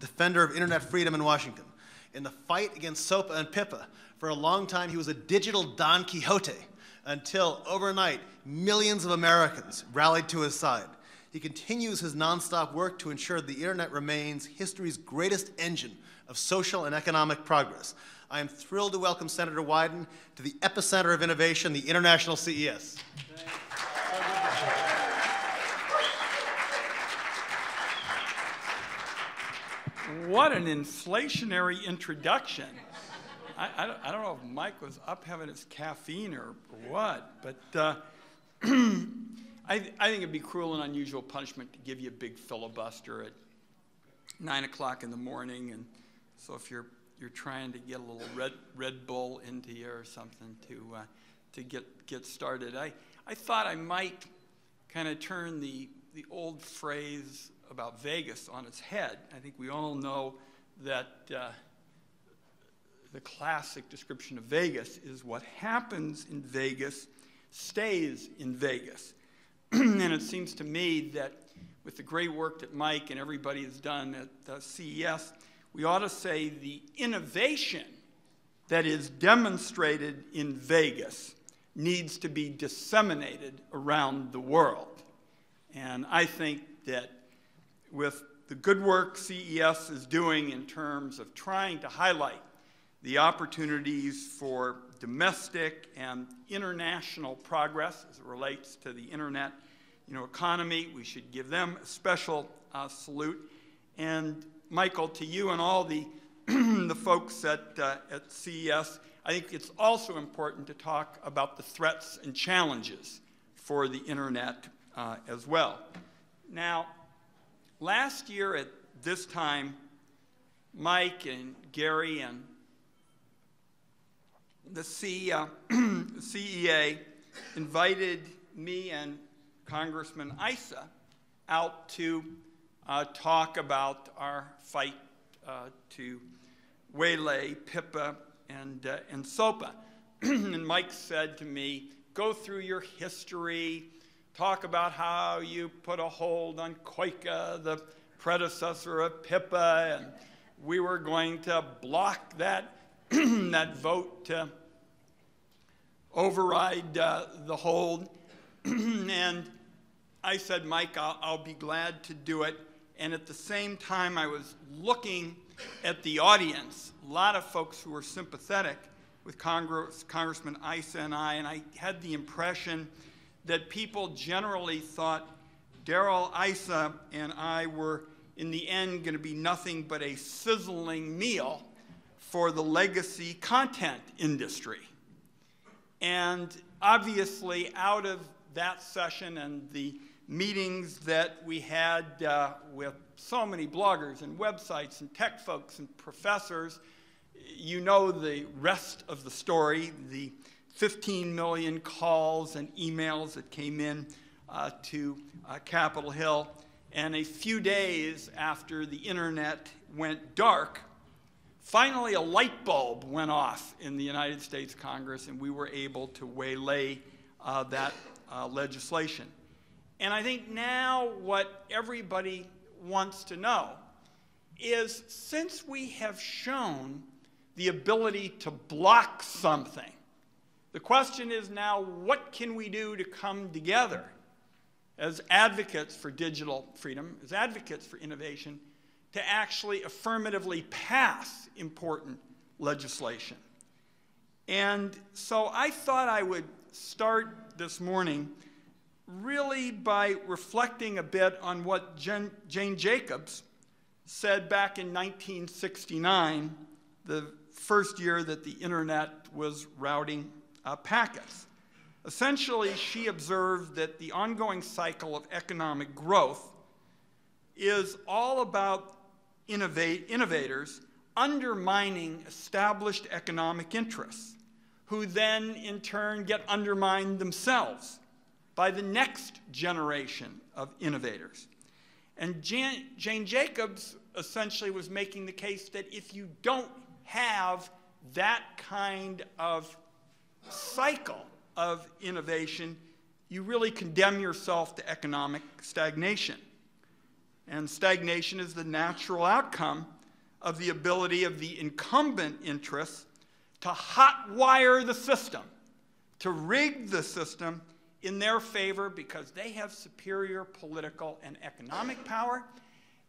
defender of internet freedom in Washington. In the fight against SOPA and PIPA, for a long time he was a digital Don Quixote, until overnight millions of Americans rallied to his side. He continues his nonstop work to ensure the internet remains history's greatest engine of social and economic progress. I am thrilled to welcome Senator Wyden to the epicenter of innovation, the International CES. What an inflationary introduction. I don't know if Mike was up having his caffeine or what, but I think it'd be cruel and unusual punishment to give you a big filibuster at 9 o'clock in the morning, and so if you're trying to get a little Red Bull into you or something to get started, I thought I might kind of turn the old phrase about Vegas on its head. I think we all know that the classic description of Vegas is what happens in Vegas stays in Vegas. And it seems to me that with the great work that Mike and everybody has done at CES, we ought to say the innovation that is demonstrated in Vegas needs to be disseminated around the world. And I think that with the good work CES is doing in terms of trying to highlight the opportunities for domestic and international progress as it relates to the internet economy, we should give them a special salute. And Michael, to you and all the the folks at CES, I think it's also important to talk about the threats and challenges for the internet as well. Now, last year at this time, Mike and Gary and the CEA invited me and Congressman Issa out to talk about our fight to waylay PIPA and SOPA. And Mike said to me, go through your history, talk about how you put a hold on COICA, the predecessor of PIPA, and we were going to block that, that vote to override the hold. And I said, Mike, I'll be glad to do it. And at the same time, I was looking at the audience, a lot of folks who were sympathetic with Congressman Issa and I had the impression that people generally thought Darrell Issa and I were, in the end, going to be nothing but a sizzling meal for the legacy content industry. And obviously, out of that session and the meetings that we had with so many bloggers and websites and tech folks and professors, you know the rest of the story, the 15 million calls and emails that came in to Capitol Hill. And a few days after the internet went dark, finally a light bulb went off in the United States Congress, and we were able to waylay that legislation. And I think now what everybody wants to know is, since we have shown the ability to block something, the question is now, what can we do to come together as advocates for digital freedom, as advocates for innovation, to actually affirmatively pass important legislation? And so I thought I would start this morning really by reflecting a bit on what Jane Jacobs said back in 1969, the first year that the internet was routing packets. Essentially, she observed that the ongoing cycle of economic growth is all about innovators undermining established economic interests, who then in turn get undermined themselves by the next generation of innovators. And Jane Jacobs essentially was making the case that if you don't have that kind of cycle of innovation, you really condemn yourself to economic stagnation. And stagnation is the natural outcome of the ability of the incumbent interests to hotwire the system, to rig the system in their favor because they have superior political and economic power,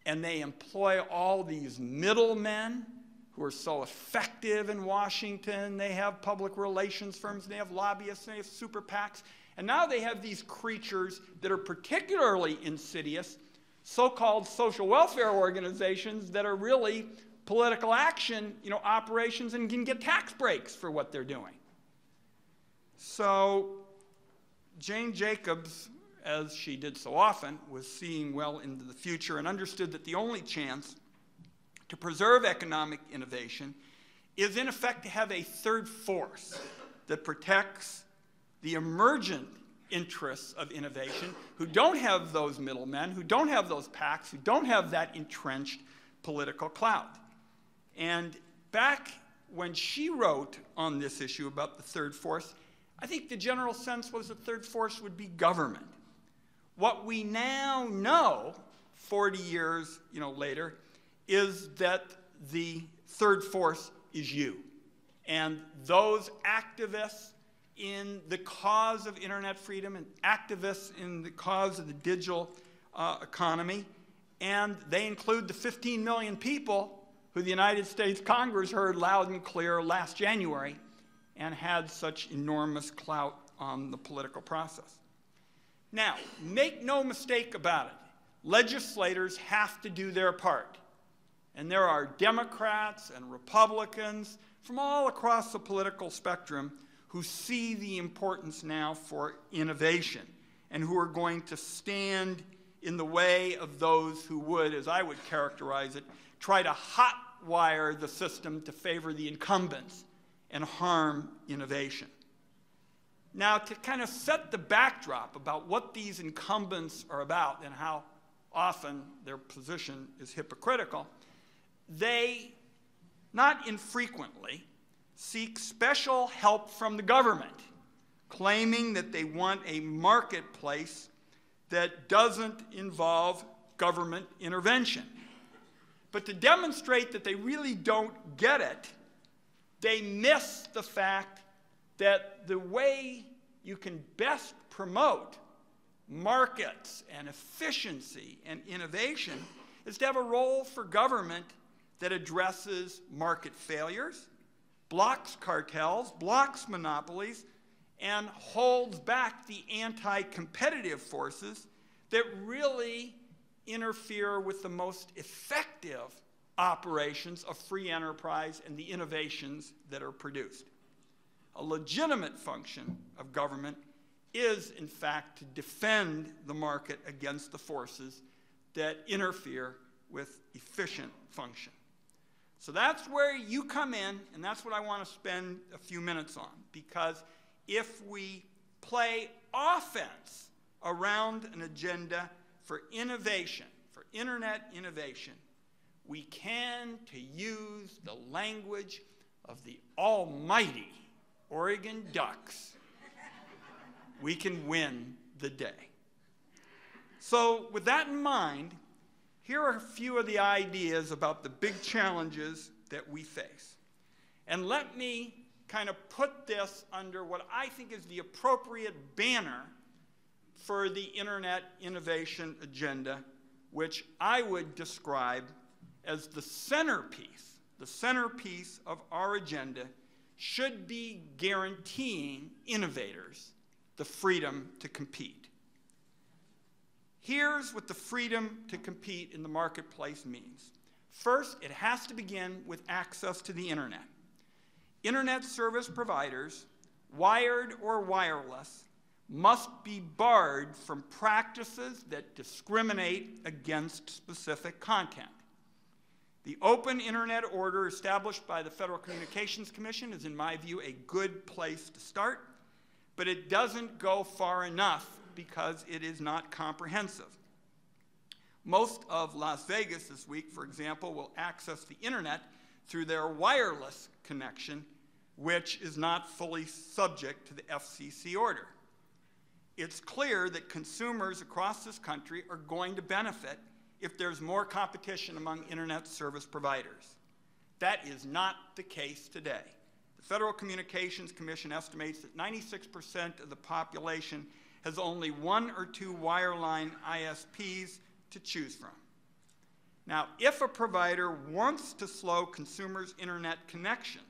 and they employ all these middlemen who are so effective in Washington. They have public relations firms, they have lobbyists, they have super PACs, and now they have these creatures that are particularly insidious, so-called social welfare organizations that are really political action, operations, and can get tax breaks for what they're doing. So Jane Jacobs, as she did so often, was seeing well into the future and understood that the only chance to preserve economic innovation is, in effect, to have a third force that protects the emergent interests of innovation, who don't have those middlemen, who don't have those PACs, who don't have that entrenched political clout. And back when she wrote on this issue about the third force, I think the general sense was the third force would be government. What we now know, 40 years later, is that the third force is you. And those activists in the cause of internet freedom and activists in the cause of the digital economy, and they include the 15 million people who the United States Congress heard loud and clear last January and had such enormous clout on the political process. Now, make no mistake about it. Legislators have to do their part. And there are Democrats and Republicans from all across the political spectrum who see the importance now for innovation and who are going to stand in the way of those who would, as I would characterize it, try to hotwire the system to favor the incumbents and harm innovation. Now, to kind of set the backdrop about what these incumbents are about and how often their position is hypocritical, they, not infrequently, seek special help from the government, claiming that they want a marketplace that doesn't involve government intervention. But to demonstrate that they really don't get it, they miss the fact that the way you can best promote markets and efficiency and innovation is to have a role for government that addresses market failures, blocks cartels, blocks monopolies, and holds back the anti-competitive forces that really interfere with the most effective operations of free enterprise and the innovations that are produced. A legitimate function of government is, in fact, to defend the market against the forces that interfere with efficient function. So that's where you come in, and that's what I want to spend a few minutes on, because if we play offense around an agenda for innovation, for internet innovation, we can, to use the language of the almighty Oregon Ducks, we can win the day. So with that in mind, here are a few of the ideas about the big challenges that we face. And let me kind of put this under what I think is the appropriate banner for the internet innovation agenda, which I would describe as the centerpiece of our agenda should be guaranteeing innovators the freedom to compete. Here's what the freedom to compete in the marketplace means. First, it has to begin with access to the internet. Internet service providers, wired or wireless, must be barred from practices that discriminate against specific content. The open internet order established by the Federal Communications Commission is, in my view, a good place to start, but it doesn't go far enough because it is not comprehensive. Most of Las Vegas this week, for example, will access the internet through their wireless connection, which is not fully subject to the FCC order. It's clear that consumers across this country are going to benefit if there's more competition among internet service providers. That is not the case today. The Federal Communications Commission estimates that 96% of the population has only one or two wireline ISPs to choose from. Now, if a provider wants to slow consumers' internet connections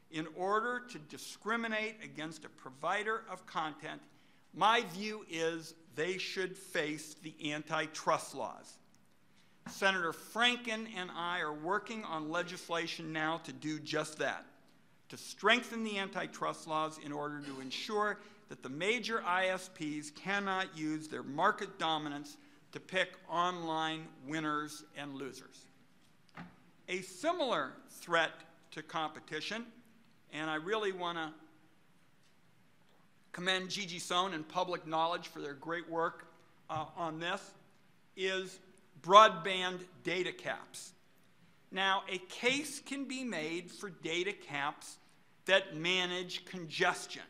in order to discriminate against a provider of content, my view is they should face the antitrust laws. Senator Franken and I are working on legislation now to do just that, to strengthen the antitrust laws in order to ensure that the major ISPs cannot use their market dominance to pick online winners and losers. A similar threat to competition, and I really want to commend Gigi Sohn and Public Knowledge for their great work on this, is broadband data caps. Now, a case can be made for data caps that manage congestion,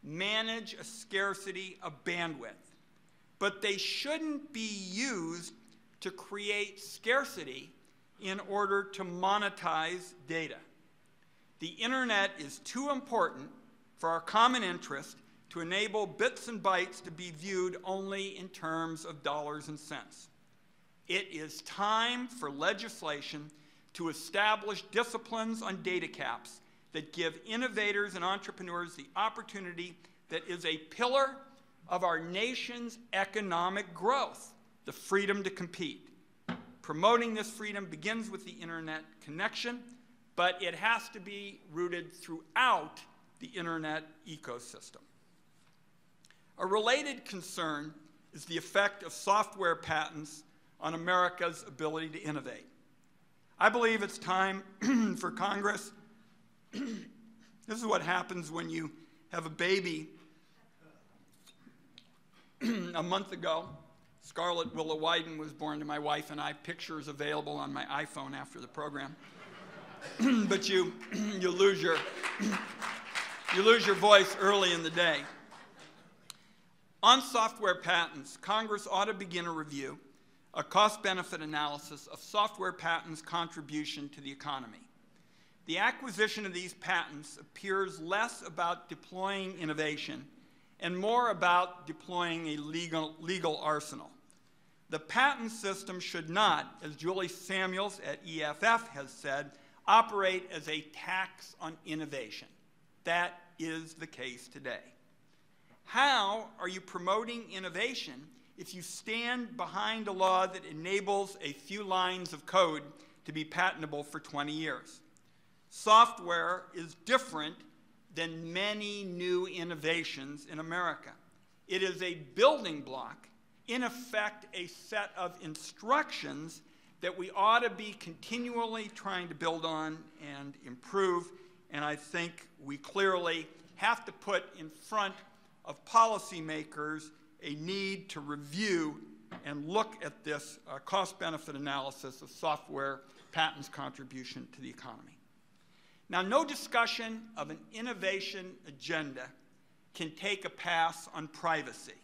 manage a scarcity of bandwidth, but they shouldn't be used to create scarcity in order to monetize data. The internet is too important for our common interest to enable bits and bytes to be viewed only in terms of dollars and cents. It is time for legislation to establish disciplines on data caps that give innovators and entrepreneurs the opportunity that is a pillar of our nation's economic growth, the freedom to compete. Promoting this freedom begins with the internet connection, but it has to be rooted throughout the internet ecosystem. A related concern is the effect of software patents on America's ability to innovate. I believe it's time for Congress. This is what happens when you have a baby. A month ago, Scarlett Willa Wyden was born to my wife and I. Pictures available on my iPhone after the program. But you lose your voice early in the day. On software patents, Congress ought to begin a review, a cost-benefit analysis of software patents' contribution to the economy. The acquisition of these patents appears less about deploying innovation and more about deploying a legal arsenal. The patent system should not, as Julie Samuels at EFF has said, operate as a tax on innovation. That is the case today. How are you promoting innovation if you stand behind a law that enables a few lines of code to be patentable for 20 years? Software is different than many new innovations in America. It is a building block, in effect, a set of instructions that we ought to be continually trying to build on and improve, and I think we clearly have to put in front of policymakers a need to review and look at this cost-benefit analysis of software patents' contribution to the economy. Now, no discussion of an innovation agenda can take a pass on privacy.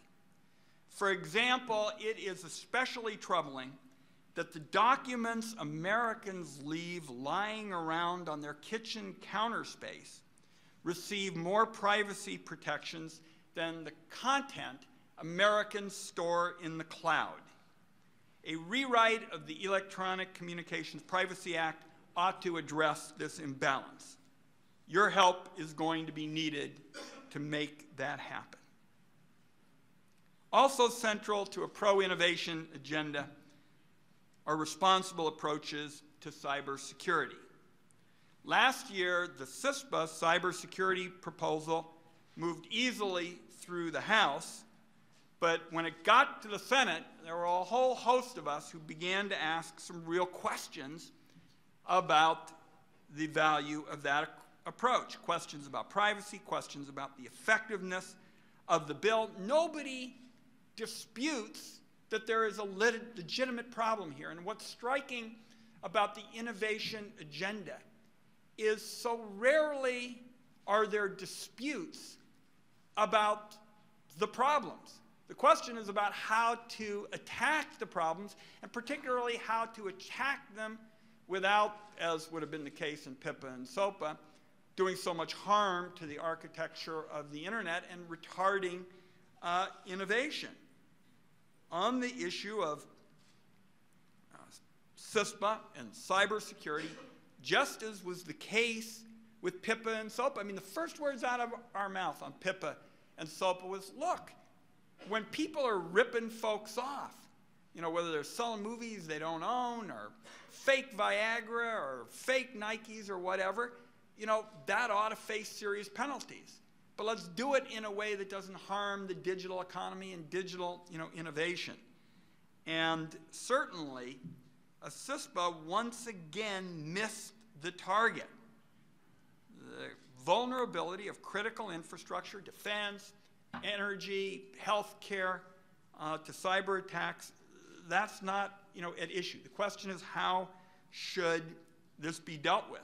For example, it is especially troubling that the documents Americans leave lying around on their kitchen counter space receive more privacy protections than the content Americans store in the cloud. A rewrite of the Electronic Communications Privacy Act ought to address this imbalance. Your help is going to be needed to make that happen. Also central to a pro-innovation agenda are responsible approaches to cybersecurity. Last year, the CISPA cybersecurity proposal moved easily through the House, but when it got to the Senate, there were a whole host of us who began to ask some real questions about the value of that approach. Questions about privacy, questions about the effectiveness of the bill. Nobody disputes that there is a legitimate problem here. And what's striking about the innovation agenda is so rarely are there disputes about the problems. The question is about how to attack the problems, and particularly how to attack them without, as would have been the case in PIPA and SOPA, doing so much harm to the architecture of the internet and retarding innovation. On the issue of CISPA and cybersecurity, just as was the case with PIPA and SOPA. I mean, the first words out of our mouth on PIPA and SOPA was, look, when people are ripping folks off, you know, whether they're selling movies they don't own, or fake Viagra, or fake Nikes, or whatever, you know, that ought to face serious penalties. But let's do it in a way that doesn't harm the digital economy and digital, you know, innovation. And certainly, CISPA once again missed the target. The vulnerability of critical infrastructure, defense, energy, healthcare, to cyber attacks, that's not, you know, at issue. The question is, how should this be dealt with?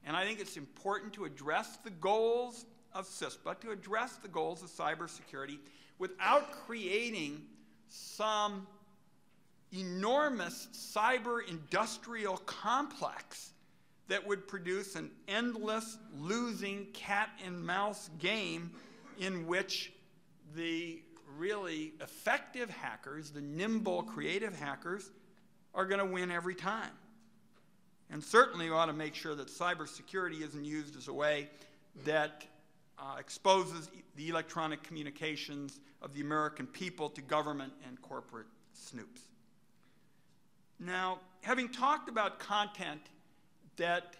And I think it's important to address the goals of CISPA, to address the goals of cybersecurity without creating some enormous cyber industrial complex that would produce an endless losing cat and mouse game in which the really effective hackers, the nimble creative hackers, are going to win every time. And certainly we ought to make sure that cybersecurity isn't used as a way that exposes the electronic communications of the American people to government and corporate snoops. Now, having talked about content that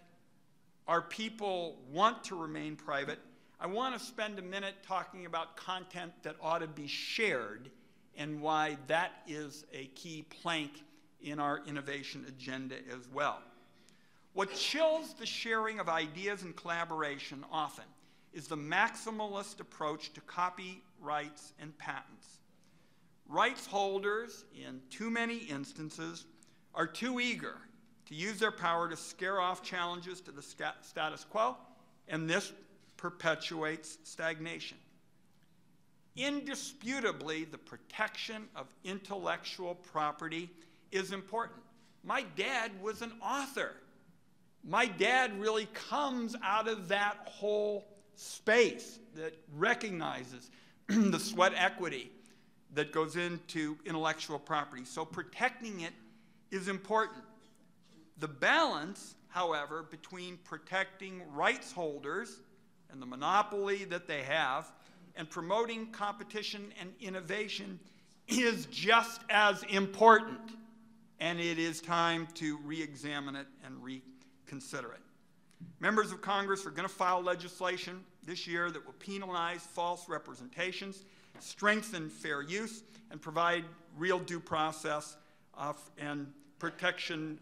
our people want to remain private, I want to spend a minute talking about content that ought to be shared and why that is a key plank in our innovation agenda as well. What chills the sharing of ideas and collaboration often is the maximalist approach to copyrights and patents. Rights holders, in too many instances, are too eager to use their power to scare off challenges to the status quo, and this perpetuates stagnation. Indisputably, the protection of intellectual property is important. My dad was an author. My dad really comes out of that whole space that recognizes the sweat equity that goes into intellectual property. So protecting it is important. The balance, however, between protecting rights holders and the monopoly that they have and promoting competition and innovation is just as important. And it is time to re-examine it and reconsider it. Members of Congress are going to file legislation this year that will penalize false representations, strengthen fair use, and provide real due process and protection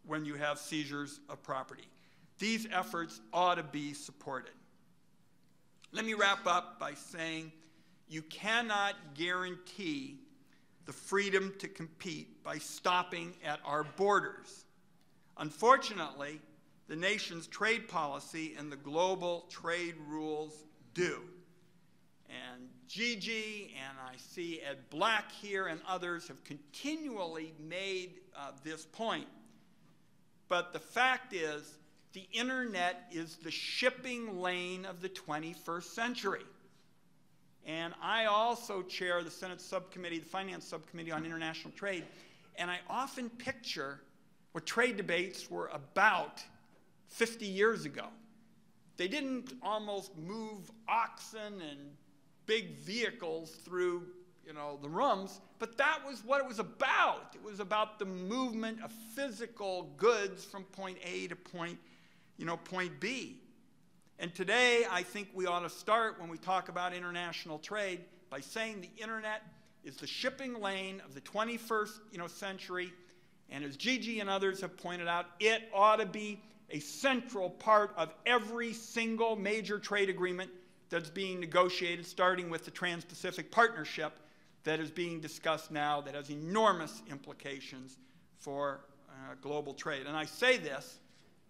when you have seizures of property. These efforts ought to be supported. Let me wrap up by saying you cannot guarantee the freedom to compete by stopping at our borders. Unfortunately, the nation's trade policy and the global trade rules do. And Gigi, and I see Ed Black here, and others have continually made this point. But the fact is, the internet is the shipping lane of the 21st century. And I also chair the Senate subcommittee, the Finance Subcommittee on International Trade, and I often picture what trade debates were about 50 years ago. They didn't almost move oxen and big vehicles through, you know, the rooms, but that was what it was about. It was about the movement of physical goods from point A to point B. And today, I think we ought to start, when we talk about international trade, by saying the internet is the shipping lane of the 21st century. And as Gigi and others have pointed out, it ought to be a central part of every single major trade agreement that's being negotiated, starting with the Trans-Pacific Partnership that is being discussed now, that has enormous implications for global trade. And I say this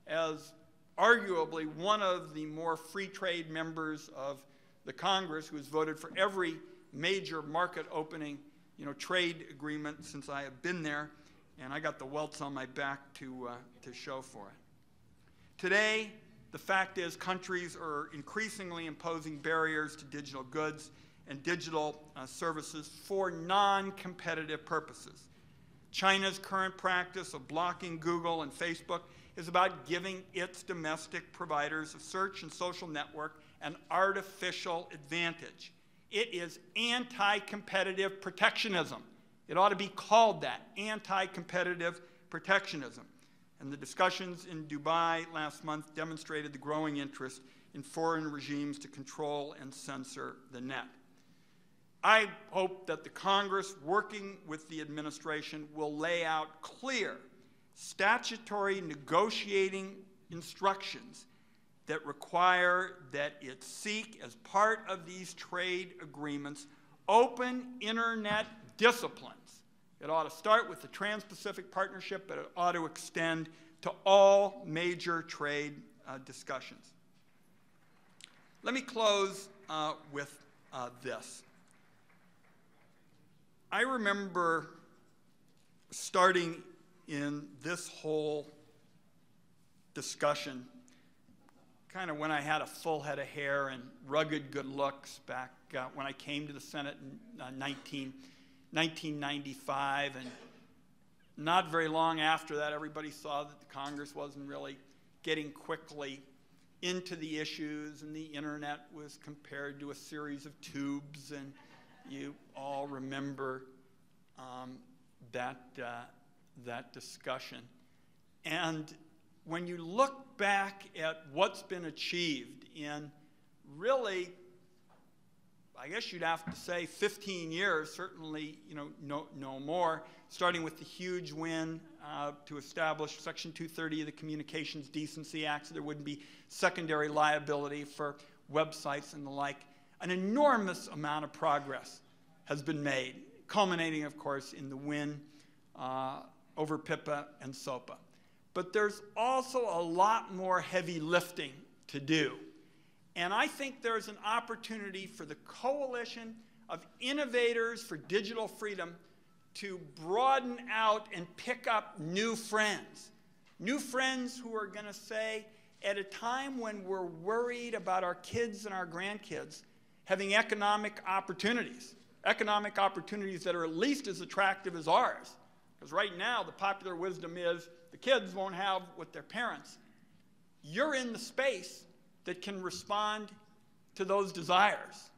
as arguably one of the more free trade members of the Congress who has voted for every major market opening, trade agreement since I have been there, and I got the welts on my back to show for it. Today, the fact is countries are increasingly imposing barriers to digital goods and digital services for non-competitive purposes. China's current practice of blocking Google and Facebook is about giving its domestic providers of search and social network an artificial advantage. It is anti-competitive protectionism. It ought to be called that, anti-competitive protectionism. And the discussions in Dubai last month demonstrated the growing interest in foreign regimes to control and censor the net. I hope that the Congress, working with the administration, will lay out clear statutory negotiating instructions that require that it seek, as part of these trade agreements, open internet disciplines. It ought to start with the Trans-Pacific Partnership, but it ought to extend to all major trade discussions. Let me close with this. I remember starting in this whole discussion kind of when I had a full head of hair and rugged good looks back when I came to the Senate in 1995. And not very long after that, everybody saw that the Congress wasn't really getting quickly into the issues, and the internet was compared to a series of tubes, and you all remember that discussion. And when you look back at what's been achieved in really, I guess you'd have to say 15 years, certainly no more, starting with the huge win to establish Section 230 of the Communications Decency Act so there wouldn't be secondary liability for websites and the like. An enormous amount of progress has been made, culminating, of course, in the win over PIPA and SOPA. But there's also a lot more heavy lifting to do. And I think there's an opportunity for the coalition of innovators for digital freedom to broaden out and pick up new friends who are going to say, at a time when we're worried about our kids and our grandkids having economic opportunities that are at least as attractive as ours. Because right now, the popular wisdom is the kids won't have what their parents. You're in the space that can respond to those desires.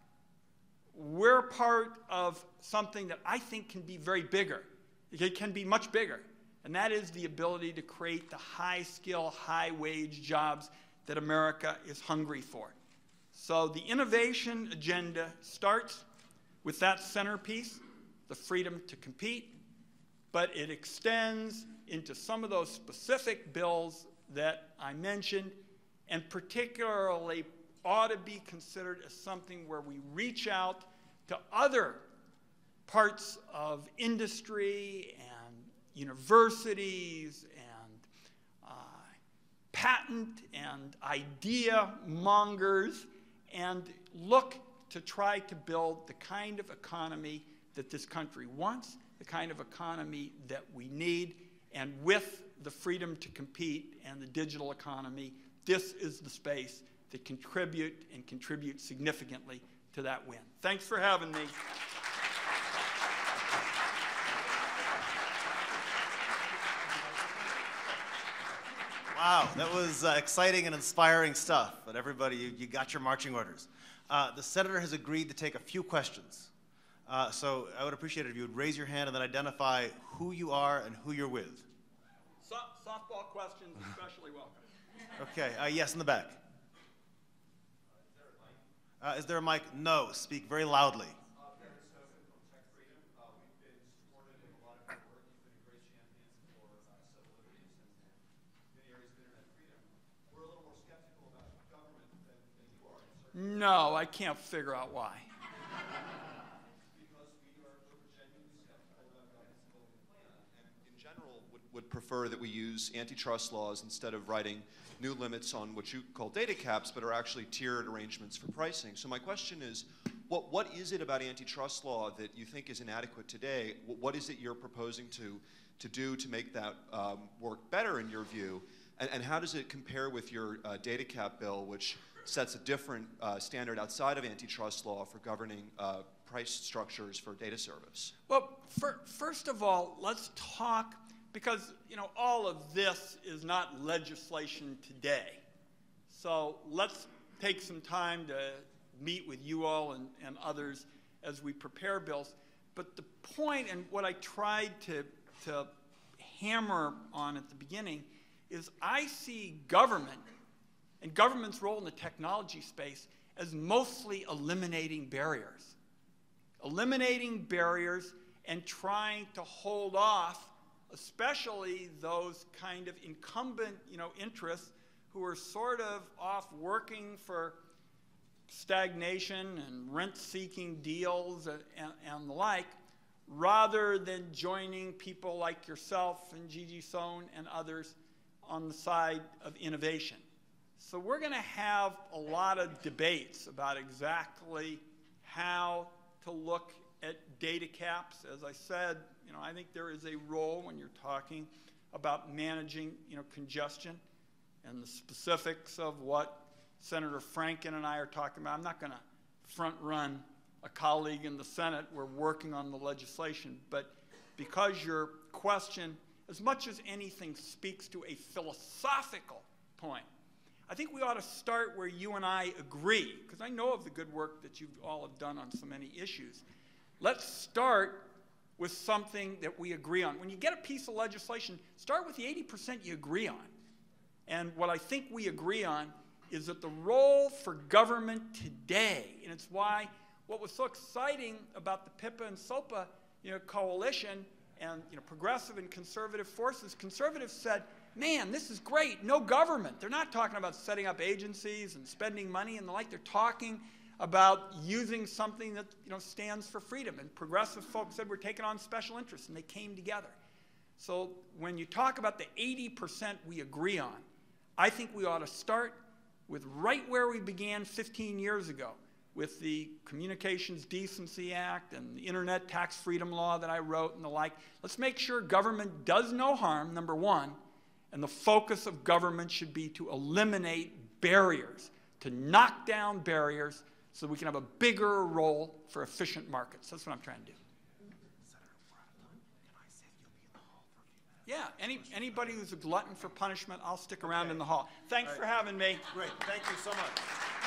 We're part of something that I think can be very bigger. It can be much bigger. And that is the ability to create the high-skill, high-wage jobs that America is hungry for. So the innovation agenda starts with that centerpiece, the freedom to compete, but it extends into some of those specific bills that I mentioned, and particularly ought to be considered as something where we reach out to other parts of industry and universities and patent and idea mongers, and look to try to build the kind of economy that this country wants, the kind of economy that we need, and with the freedom to compete and the digital economy, this is the space that contribute significantly to that win. Thanks for having me. Wow, that was exciting and inspiring stuff. But everybody, you got your marching orders. The senator has agreed to take a few questions. So I would appreciate it if you would raise your hand and then identify who you are and who you're with. Softball questions, especially welcome. Okay, yes, in the back. Is there a mic? No, speak very loudly. No, I can't figure out why. Because we're genuinely skeptical about government's ability to plan, and in general would prefer that we use antitrust laws instead of writing new limits on what you call data caps, but are actually tiered arrangements for pricing. So my question is, What is it about antitrust law that you think is inadequate today? What is it you're proposing to do to make that work better in your view? And how does it compare with your data cap bill, which sets a different standard outside of antitrust law for governing price structures for data service? Well, first of all, let's talk, because all of this is not legislation today. So let's take some time to meet with you all and others as we prepare bills. But the point, and what I tried to hammer on at the beginning, is I see government and government's role in the technology space as mostly eliminating barriers. Eliminating barriers and trying to hold off, especially those kind of incumbent interests who are sort of off working for stagnation and rent-seeking deals and the like, rather than joining people like yourself and Gigi Sohn and others on the side of innovation. So we're going to have a lot of debates about exactly how to look at data caps. As I said, I think there is a role when you're talking about managing, congestion and the specifics of what Senator Franken and I are talking about. I'm not going to front run a colleague in the Senate. We're working on the legislation. But because your question, as much as anything, speaks to a philosophical point, I think we ought to start where you and I agree, because I know of the good work that you all have done on so many issues. Let's start with something that we agree on. When you get a piece of legislation, start with the 80% you agree on. And what I think we agree on is that the role for government today, and it's why what was so exciting about the PIPA and SOPA coalition and progressive and conservative forces, conservatives said, man, this is great, no government. They're not talking about setting up agencies and spending money and the like. They're talking about using something that stands for freedom. And progressive folks said we're taking on special interests, and they came together. So when you talk about the 80% we agree on, I think we ought to start with right where we began 15 years ago, with the Communications Decency Act and the Internet Tax Freedom Law that I wrote and the like. Let's make sure government does no harm, number one, and the focus of government should be to eliminate barriers, to knock down barriers so we can have a bigger role for efficient markets. That's what I'm trying to do. Yeah, anybody who's a glutton for punishment, I'll stick around in the hall. Thanks for having me. Great, thank you so much.